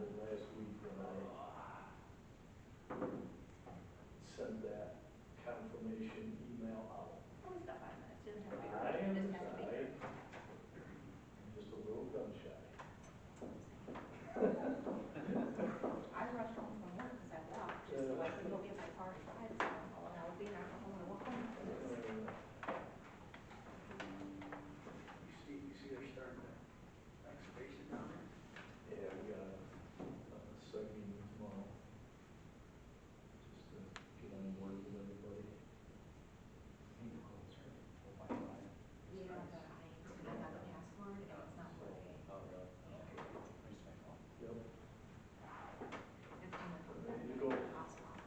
happened last week when I sent that confirmation email out. Always got 5 minutes, it doesn't have to be I rushed, am it just has to be. just a little gun shy. I rushed home from work because I walked, just so I could go get my car and drive, so and I would be in our home and walk home. You see they're starting to excavation down there? Yeah, we got a site meeting tomorrow. Just to get on board with everybody. Yeah, but I got the password and it's not working. Oh, really? Okay. Where's my phone? Yep. It's in the Ready to go. hospital.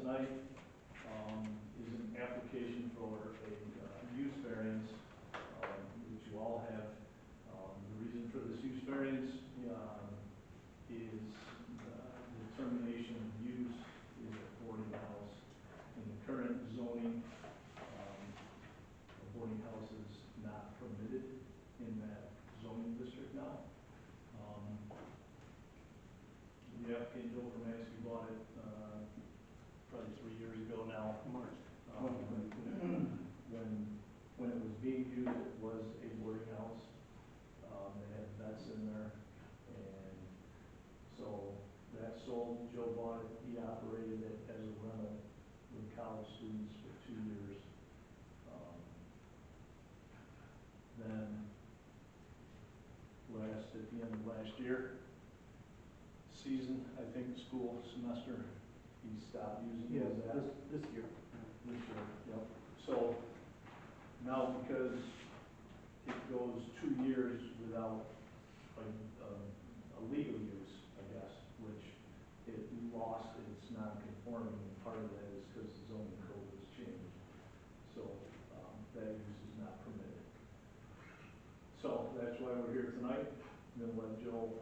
tonight, is an application for a, use variance, which you all have. The reason for this use variance, is the determination of use is a boarding house. In the current zoning, a boarding house is not permitted in that zoning district now. The applicant, Joe Romansky, bought it, probably 3 years ago now. March. When it was being used, it was a boarding house. They had vets in there, and so that sold. Joe bought it. He operated it as a rental with college students for 2 years. Then at the end of last year, season, I think, school semester, he stopped using it as that. This year. This year, yep. So now, because it goes 2 years without a legal use, I guess, which it lost its non-conforming, and part of that is because the zoning code was changed. So that use is not permitted. So that's why we're here tonight. I'm going to let Joe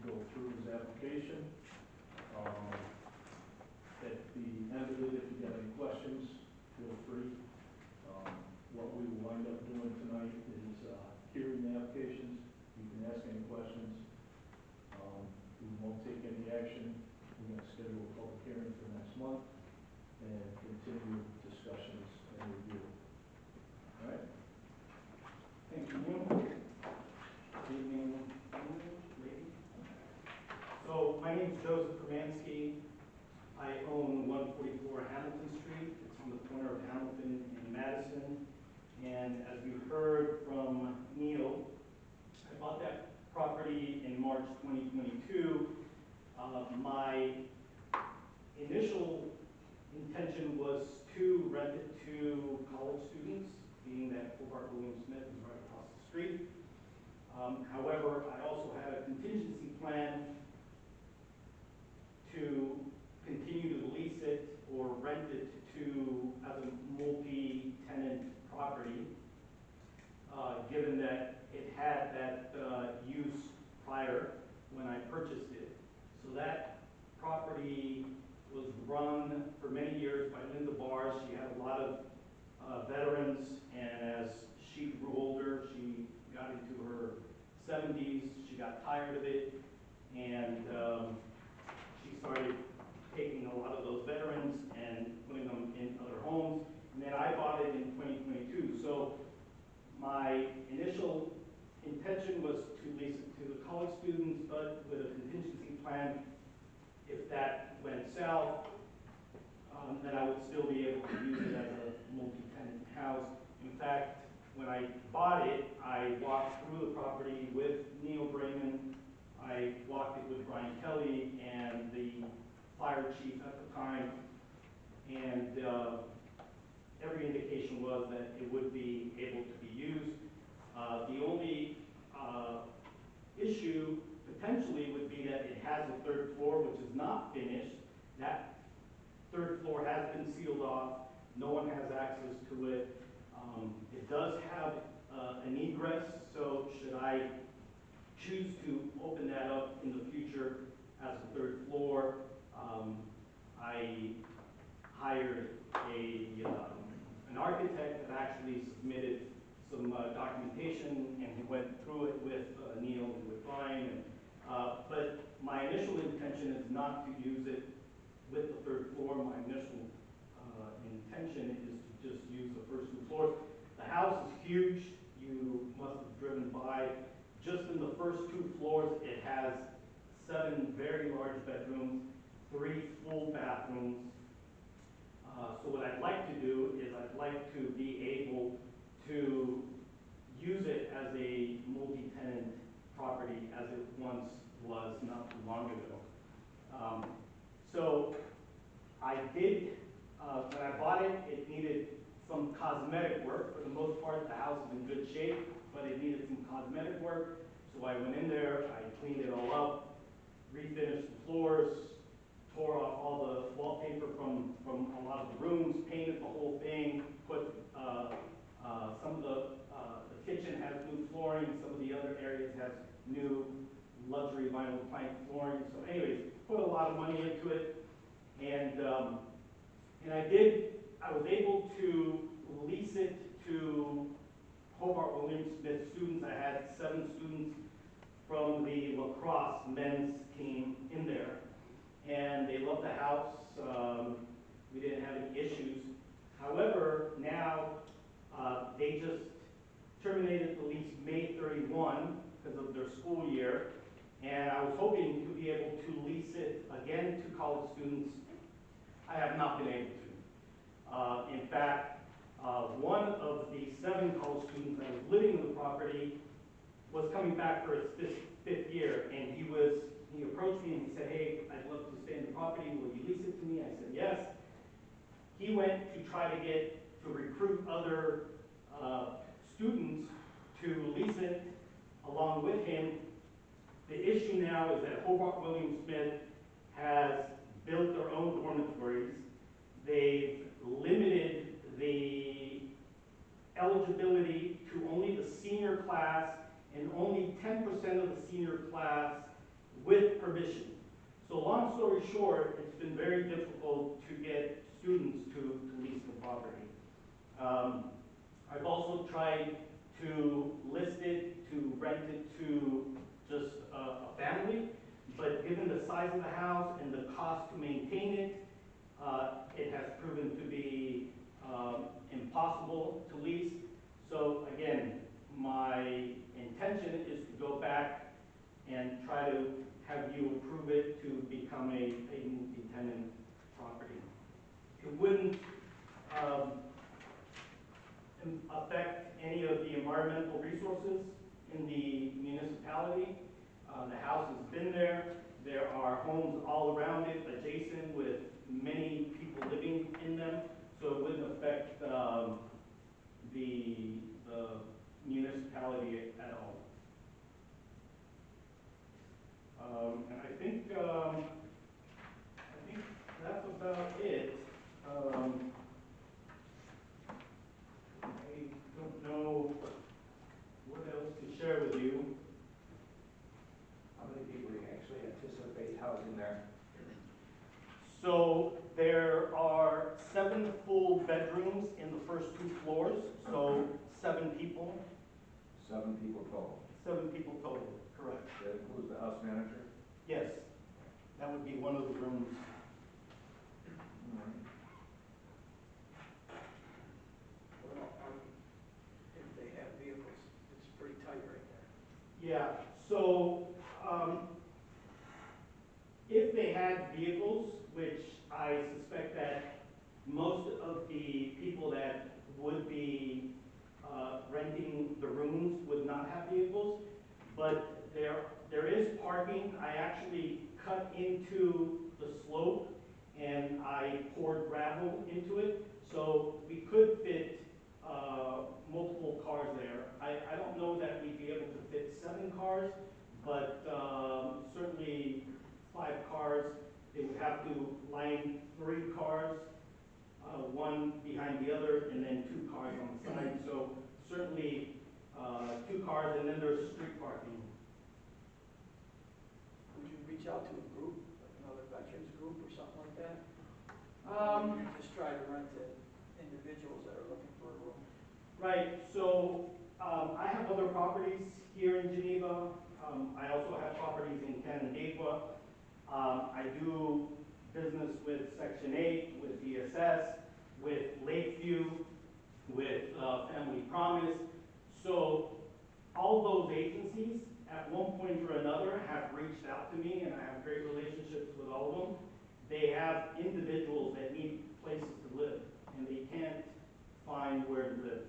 go through his application. At the end of it, if you got any questions, feel free. What we will wind up doing tonight is hearing the applications. You can ask any questions. We won't take any action. We're going to schedule a public hearing for next month and continue discussions and review. All right? Thank you, Neil. Good evening, lady. So my name is Joseph Romansky. I own 144 Hamilton Street. It's on the corner of Hamilton and Madison. And as you heard from Neil, I bought that property in March 2022. My initial intention was to rent it to college students, being that Hobart William Smith is right across the street. However, I also had a contingency plan to continue to lease it or rent it to as a multi-tenant property, given that it had that use prior when I purchased it. So that property was run for many years by Linda Barrs. She had a lot of veterans, and as she grew older, she got into her 70s. She got tired of it, and she started taking a lot of those veterans and putting them in other homes. And then I bought it in 2022. So my initial intention was to lease it to the college students, but with a contingency plan. If that went south, then I would still be able to use it as a multi-tenant house. In fact, when I bought it, I walked through the property with Neil Brayman. I walked it with Brian Kelly and the fire chief at the time, and every indication was that it would be able to be used. The only issue potentially would be that it has a third floor, which is not finished. That third floor has been sealed off. No one has access to it. It does have an egress, so should I choose to open that up in the future as a third floor, I hired an architect that actually submitted some documentation, and he went through it with Neil and with Brian. But my initial intention is not to use it with the third floor. My initial intention is to just use the first 2 floors. The house is huge. You must have driven by. Just in the first 2 floors, it has 7 very large bedrooms, 3 full bathrooms. So what I'd like to do is I'd like to be able to use it as a multi-tenant property as it once was not too long ago. So I did, when I bought it, it needed some cosmetic work. For the most part, the house is in good shape, but it needed some cosmetic work. So I went in there, I cleaned it all up, refinished the floors, tore off all the wallpaper from the whole thing, put, some of the kitchen has new flooring, some of the other areas has new luxury vinyl plank flooring. So anyways, put a lot of money into it. And I was able to lease it to Hobart William Smith students. I had 7 students from the lacrosse men's team in there. And they loved the house. We didn't have any issues. However, now they just terminated the lease May 31 because of their school year. And I was hoping to be able to lease it again to college students. I have not been able to. In fact, one of the 7 college students that was living in the property was coming back for his fifth year, and he approached me and he said, "Hey, I'd love to stay in the property. Will you lease it to me?" I said, "Yes." He went to try to recruit other students to lease it along with him. The issue now is that Hobart William Smith has built their own dormitories. They've limited the eligibility to only the senior class and only 10% of the senior class with permission. So long story short, it's been very difficult to get students to lease the property. I've also tried to list it, to rent it to just a family, but given the size of the house and the cost to maintain it, it has proven to be impossible to lease. So again, my intention is to go back and try to have you approve it to become a multi-tenant property. It wouldn't affect any of the environmental resources in the municipality. The house has been there. There are homes all around it, adjacent, with many people living in them, so it wouldn't affect the municipality at all. And I think that's about it. I don't know what else to share with you. How many people do you actually anticipate housing there? So there are 7 full bedrooms in the first 2 floors, so 7 people. 7 people total. 7 people total, correct. That includes the house manager? Yes, that would be one of the rooms. Well, if they have vehicles, it's pretty tight right there. Yeah, so if they had vehicles, which I suspect that most of the people that would be renting the rooms would not have vehicles, but there is parking. I actually cut into the slope and I poured gravel into it, so we could fit multiple cars there. I don't know that we'd be able to fit 7 cars, but certainly 5 cars. They would have to line 3 cars, one behind the other, and then 2 cars on the side. So certainly 2 cars, and then there's street parking. Would you reach out to a group, like another veterans group or something like that? Or you just try to rent to individuals that are looking for a room? Right, so I have other properties here in Geneva. I also have properties in Canandaigua. I do business with Section 8, with DSS, with Lakeview, with Family Promise. So all those agencies, at one point or another, have reached out to me, and I have great relationships with all of them. They have individuals that need places to live, and they can't find where to live.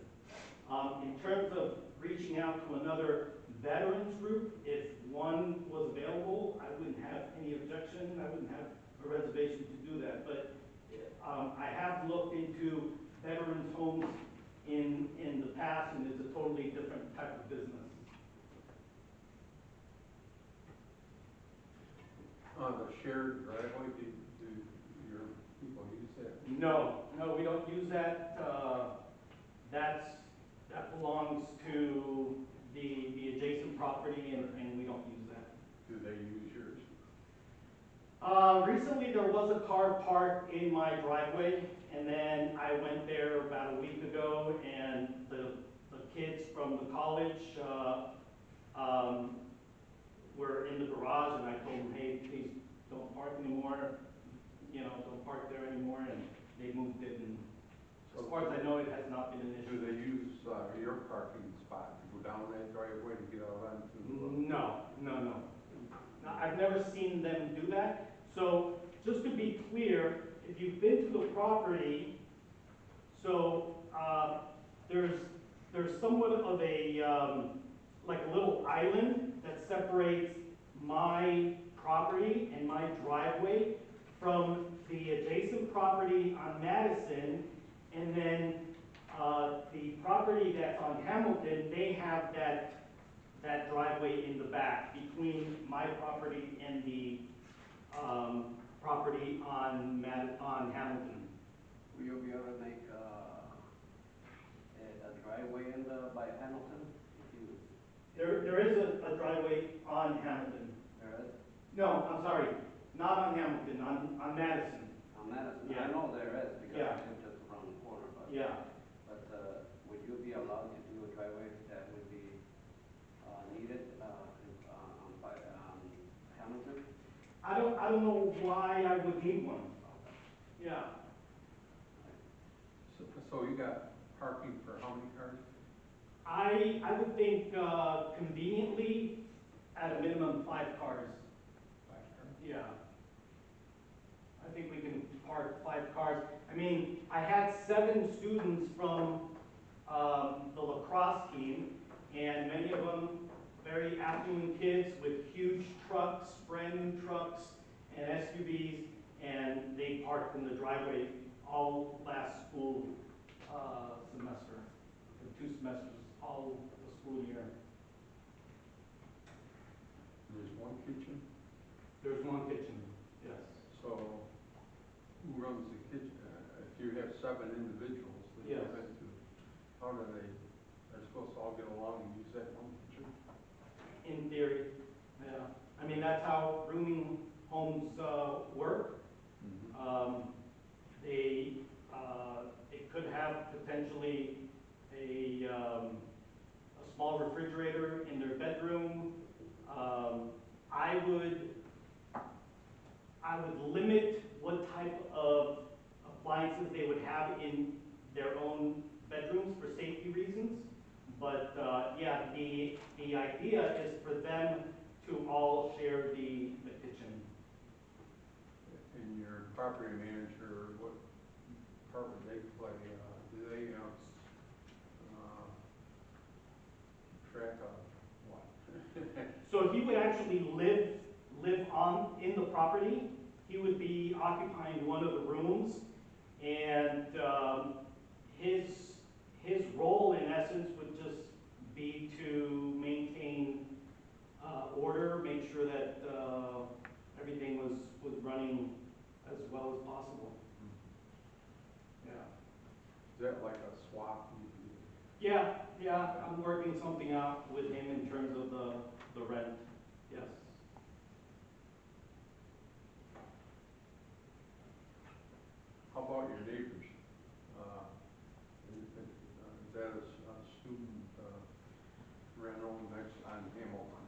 In terms of reaching out to another veterans group, if one was available, I wouldn't have any objection. I wouldn't have a reservation to do that. But I have looked into veterans homes in the past, and it's a totally different type of business. The shared driveway, do your people use that? No, no, we don't use that. That belongs to the adjacent property, and we don't use that. Do they use yours? Recently, there was a car parked in my driveway, and then I went there about a week ago, and the kids from the college were in the garage, and I told them, hey, please don't park anymore, don't park there anymore, and they moved it, and as far as I know, it has not been an Do issue. they use your parking spot to go down that driveway to get out onto? No. No, I've never seen them do that. So, just to be clear, if you've been to the property, so, there's somewhat of a, like a little island that separates my property and my driveway from the adjacent property on Madison, and then, the property that's on Hamilton, they have that driveway in the back between my property and the, property on Hamilton. Will you be able to make a driveway in the, by Hamilton? If you, There is a driveway on Hamilton. there is, No, I'm sorry, not on Hamilton, on Madison. on Madison, Yeah. I know there is, because Yeah. I live just around the corner, Yeah. but would you be allowed to do a driveway that would be needed by Hamilton? I don't know why I would need one. Yeah. So you got parking for how many cars? I would think conveniently, at a minimum, 5 cars. 5 cars? Yeah. I think we can park 5 cars. I mean, I had 7 students from the lacrosse team, and many of them very affluent kids with huge trucks, brand new trucks and SUVs, and they parked in the driveway all last school semester, for 2 semesters, all the school year. There's one kitchen, There's one kitchen, yes. so who runs the kitchen? If you have 7 individuals that you Yes. have into, how do they're supposed to all get along and use that one kitchen? In theory, yeah. I mean, that's how rooming homes work. It could have potentially a small refrigerator in their bedroom. I would limit what type of appliances they would have in their own bedrooms for safety reasons. But, yeah, the idea is for them to all share the kitchen. And your property manager, what part would they play? Do they keep track of what? So he would actually live in the property. He would be occupying one of the rooms, and his role in essence would just be to maintain order, make sure that everything was running as well as possible. Yeah. Is that like a swap? Yeah, I'm working something out with him in terms of the rent, yes. How about your neighbors? Is that a student rental next on Hamilton?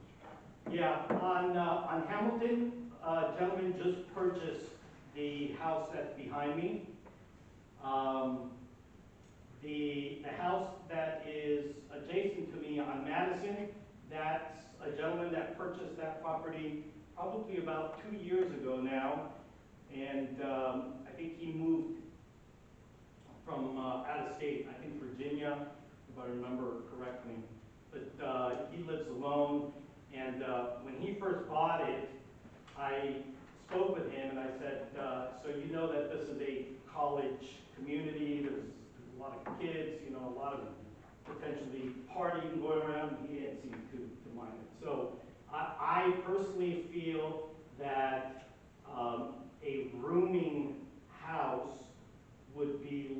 Yeah, on Hamilton, a gentleman just purchased the house that's behind me. The house that is adjacent to me on Madison, that's a gentleman that purchased that property probably about 2 years ago now. And I think he moved from out of state, I think Virginia, if I remember correctly. But he lives alone, and when he first bought it, I spoke with him and I said, so you know that this is a college community, there's a lot of kids, a lot of potentially partying going around, and he didn't seem to mind it. So I personally feel that a rooming house would be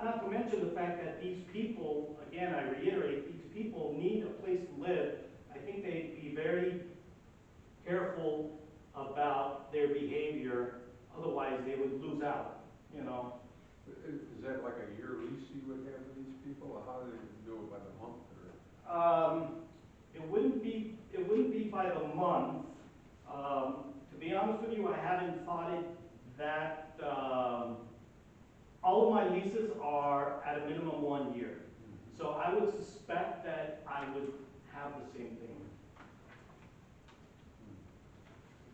not to mention the fact that these people, again, I reiterate, these people need a place to live. I think they'd be very careful about their behavior, otherwise they would lose out, you know? Is that like a year lease you would have with these people, or how do they do it by the month, or? It wouldn't be by the month. To be honest with you, I haven't thought it that, all of my leases are at a minimum 1 year. So I would suspect that I would have the same thing.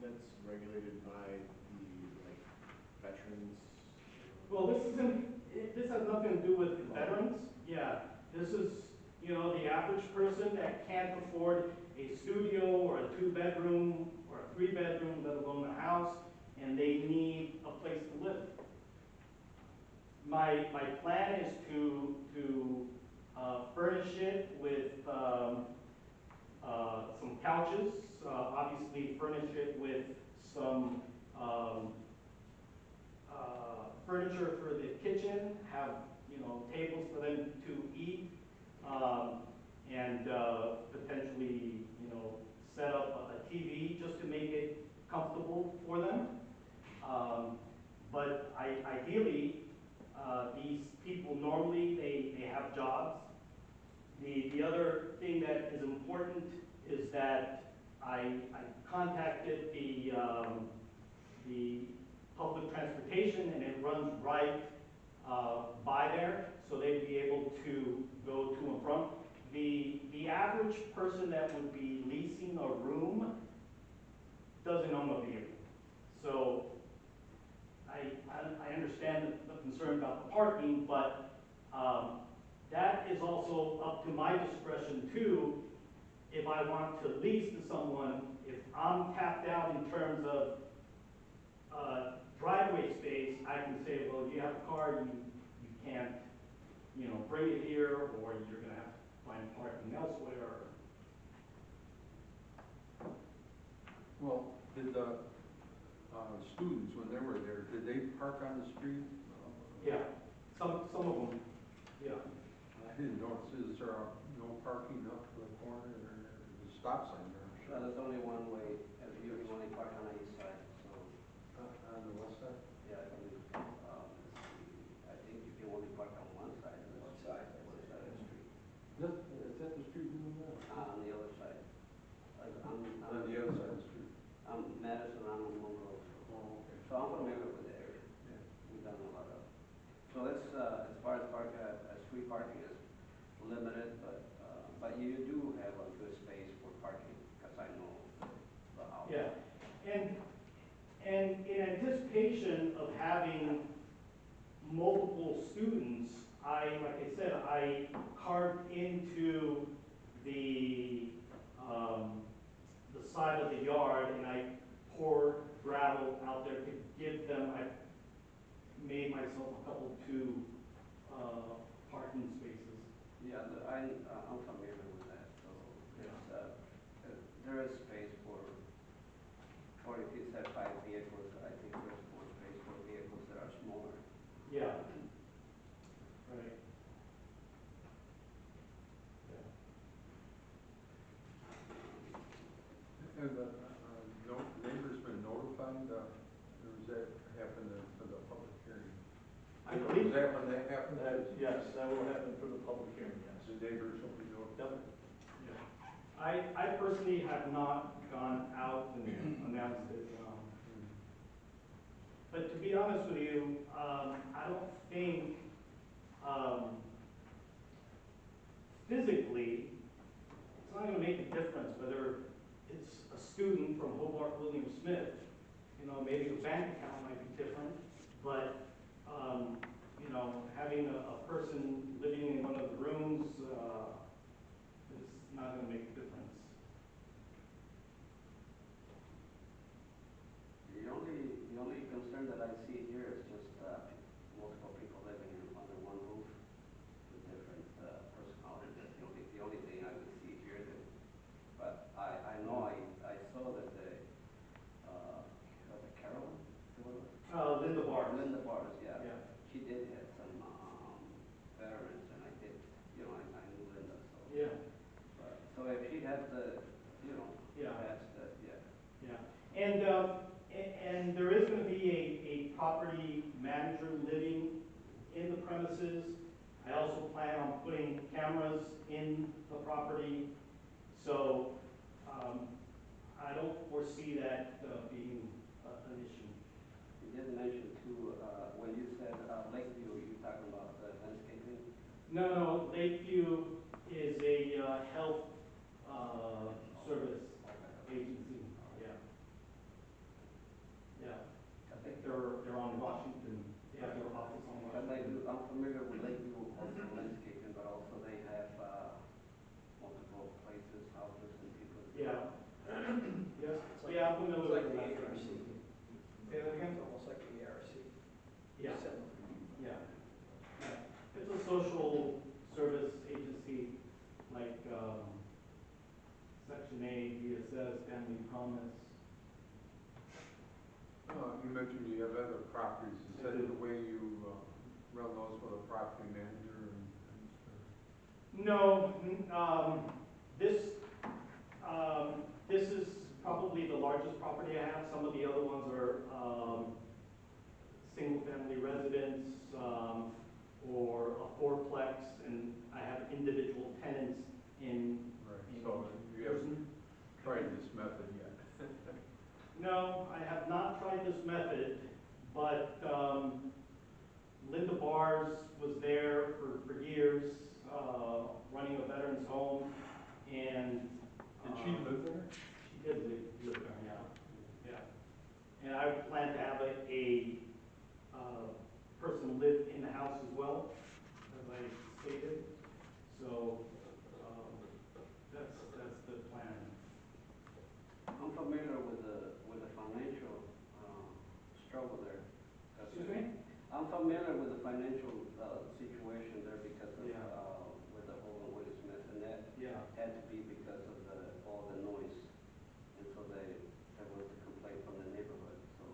That's regulated by the, like, veterans? Well, this has nothing to do with veterans. Yeah, this is, you know, the average person that can't afford a studio or a 2-bedroom or a 3-bedroom, let alone a house, and they need a place to live. My plan is to furnish it with some couches, obviously furnish it with some furniture for the kitchen, have, you know, tables for them to eat, and potentially, you know, set up a TV just to make it comfortable for them. But ideally, these people normally, they have jobs. The other thing that is important is that I contacted the public transportation, and it runs right by there, so they'd be able to go to and from. The average person that would be leasing a room doesn't own a vehicle. So I understand the concern about the parking, but that is also up to my discretion too. If I want to lease to someone, if I'm tapped out in terms of driveway space, I can say, well, you have a car, you can't, you know, bring it here, or you're gonna have to find parking elsewhere. Well, did the students, when they were there, did they park on the street? Yeah, some of them, yeah. I didn't notice, is there no parking up to the corner, or the stop sign there? There's only one way, you can only park on the east side, so, On the west side? yeah, I believe, let's see, I think you can only park on one side of the street. One side of the street. Is that the street you live on? On the other side. On the other side of the street? I'm Madison, I'm on Monroe. Oh, okay. So I'm familiar with the area. Yeah. We've done a lot of. So it's, as far as street parking is limited, but you do have a good space for parking, because I know the house. Yeah, and in anticipation of having multiple students, like I said, I carved into the side of the yard, and I poured gravel out there to give them, I made myself a couple 2 parking spaces. Yeah, I'm familiar with that, so there is space for if you said 5 vehicles, I think there's more space for vehicles that are smaller. Yeah. Right. Have the neighbors been notified, or does that happen for the public hearing? I believe Is that when that happens? Yes, that will happen for the public hearing, yes. The neighbors will be notified? Yeah. I personally have not gone out and announced it. But to be honest with you, I don't think physically, it's not going to make a difference whether it's a student from Hobart William Smith. You know, maybe a bank account might be different, but you know, having a person living in one of the rooms is not going to make a difference. The only concern that I see here is just multiple people living under one roof with different personalities. That's the only thing I would see here. But I know I saw that was it Carolyn? Linda Barnes. Linda Bars, yeah. Yeah. She did have some on putting cameras in the property. So, I don't foresee that being an issue. You did mention too, when you said Lakeview, you're talking about landscaping? No, Lakeview is a health service agency, yeah. Yeah, I think they're on Washington, they have their office on Because Washington. I'm familiar with Lakeview, also landscaping, but also they have multiple places, houses and people. Yeah. Yes, It's like- yeah, I'm familiar It's like with the that. ARC. Say that again? It's almost like the ARC. Yeah, Similar. yeah. Yeah. It's a social service agency, like, Section A, DSS, Family Promise. You mentioned you have other properties, is I that do. the way you run those with a property manager and stuff? No, this is probably the largest property I have. Some of the other ones are, single-family residence, or a fourplex, and I have individual tenants in. Right, so you haven't tried this method yet? No, I have not tried this method, but, Linda Bars was there for years, running a veterans home, and. Did she live there? She did live there, yeah. Yeah. And I plan to have a person live in the house as well, as I stated. So, that's the plan. I'm familiar with the financial struggle there. Excuse me? I'm familiar with the financial situation there because of, Yeah. with the whole Will Smith, and that Yeah. had to be because of all the noise. And so there was a complaint from the neighborhood, so.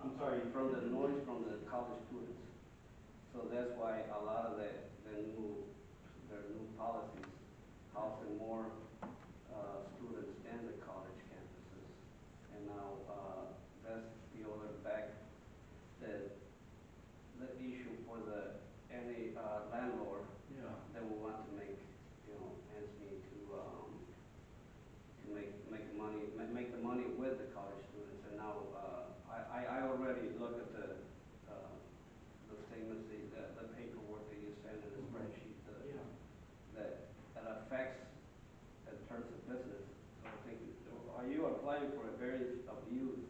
I'm sorry. From the noise from the college students. So that's why a lot of their new policies, housing more students in the college campuses. And now, that's the other back, the issue for any landlord Yeah. that will want to make, ends meet to make money, make the money with the college students. And now, I already look at the statements, the paperwork that you send in the spreadsheet, Yeah. that affects in terms of business. So I think, are you applying for a variance of use?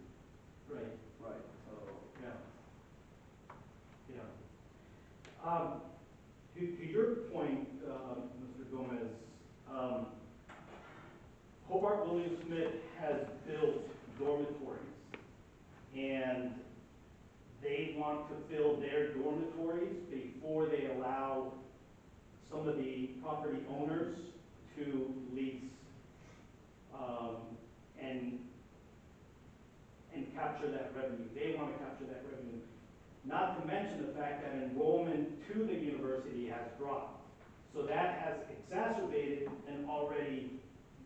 Right. Right, so. Yeah. Yeah. To your point, Mr. Gomez, Hobart William Smith has built dormitories, and they want to fill their dormitories before they allow some of the property owners to lease, and capture that revenue. They want to capture that revenue. Not to mention the fact that enrollment to the university has dropped. So that has exacerbated an already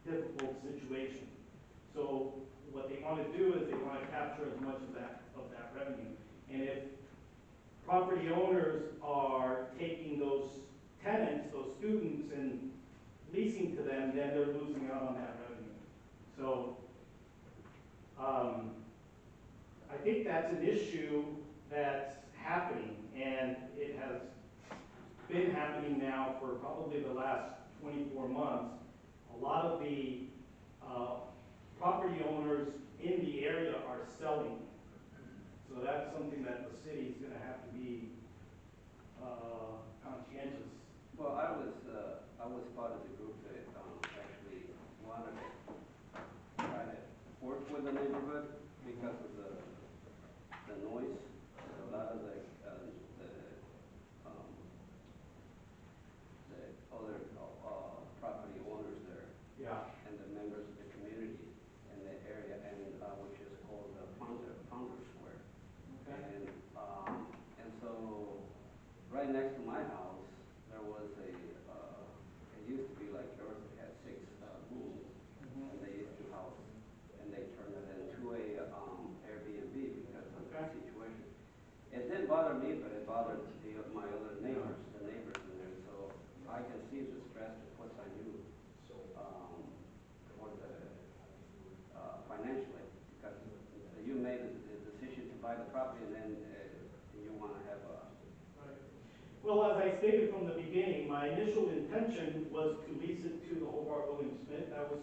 difficult situation. So what they want to do is they want to capture as much of that revenue. And if property owners are taking those tenants, those students, and leasing to them, then they're losing out on that revenue. So, I think that's an issue that's happening, and it has been happening now for probably the last 24 months. A lot of the property owners in the area are selling. So that's something that the city's gonna have to be conscientious. Well, I was part of the group that actually wanted to try to work with the neighborhood because of the noise. A lot of the other property owners there Yeah. and the members of the community in the area, and which is called the Pounder Square. Okay. And so, right next to my house, there was it used to be like yours, it had 6 rooms, and they used to house, and they turned it into a Airbnb because of the Okay. situation. It didn't bother me, but it bothered my other neighbors, the neighbors stated from the beginning, my initial intention was to lease it to the Hobart William Smith. That was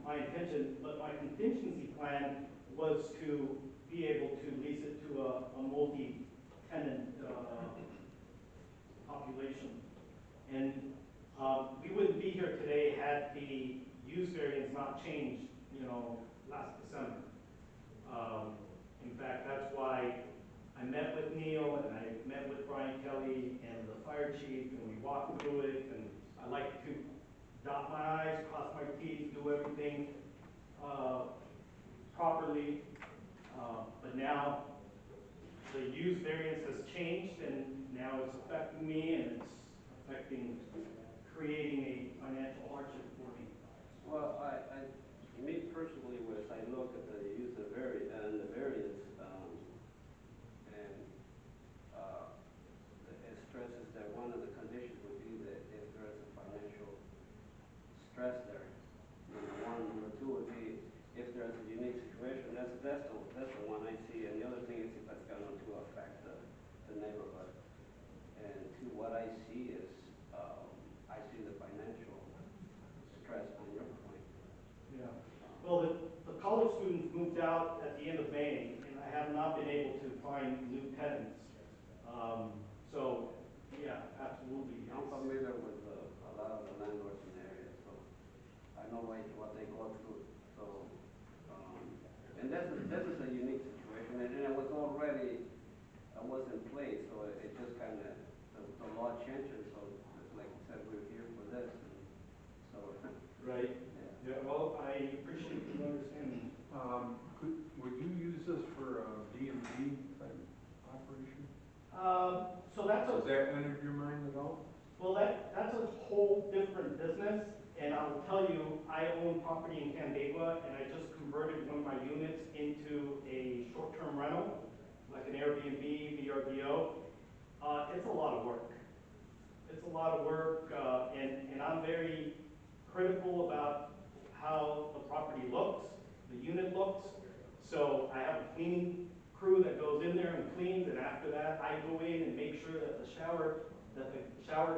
my intention, but my contingency plan was to be able to lease it to a multi-tenant population. And we wouldn't be here today had the use variance not changed, last December. In fact, that's why I met with Neil and I met with Brian Kelly and the fire chief, and we walked through it, and I like to dot my i's, cross my t's, do everything properly. But now the use variance has changed, and now it's affecting me, and it's affecting, creating a financial hardship for me. Well, me personally, as I look at the use of the variance, and it stresses that one of the conditions would be that if there is a financial stress there, number one. Number two would be if there's a unique situation. That's the one I see. And the other thing is if it's going to affect the neighborhood. And two, what I see is I see the financial stress on your point. Yeah. Well, the college students moved out at the end of May, and I have not been able to find new tenants. So, yeah, absolutely. I'm familiar with a lot of the landlords in the area, so I know what they go through. So, and this is a unique situation, and it was already was in place, so it just kind of the law changed, so like you said, we're here for this, and so Right. yeah. Yeah. Well, I appreciate the understanding. Would you use this for a B&B type operation? So that's Has that entered your mind at all? well, that's a whole different business, and I will tell you, I own property in Canandaigua, and I just converted one of my units into a short-term rental, like an Airbnb, VRBO. It's a lot of work. It's a lot of work, and I'm very critical about how the property looks, the unit looks. So I have a cleaning crew that goes in there and cleans, and after that, I go in and make sure that the shower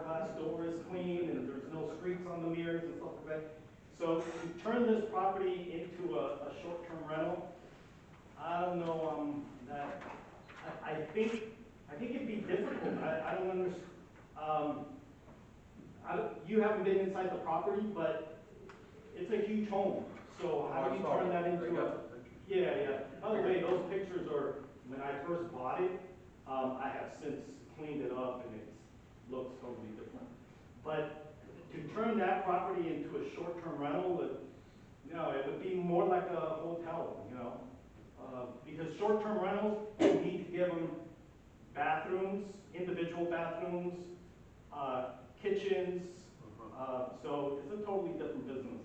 glass door is clean and there's no streaks on the mirrors and stuff like that. So to turn this property into a short-term rental, I don't know, I think it'd be difficult. I don't understand. You haven't been inside the property, but it's a huge home. So how do you turn that into a? Yeah. By the way, those pictures are when I first bought it. I have since cleaned it up and it looks totally different. But to turn that property into a short-term rental it would be more like a hotel, because short-term rentals, you need to give them bathrooms, individual bathrooms, kitchens, so it's a totally different business.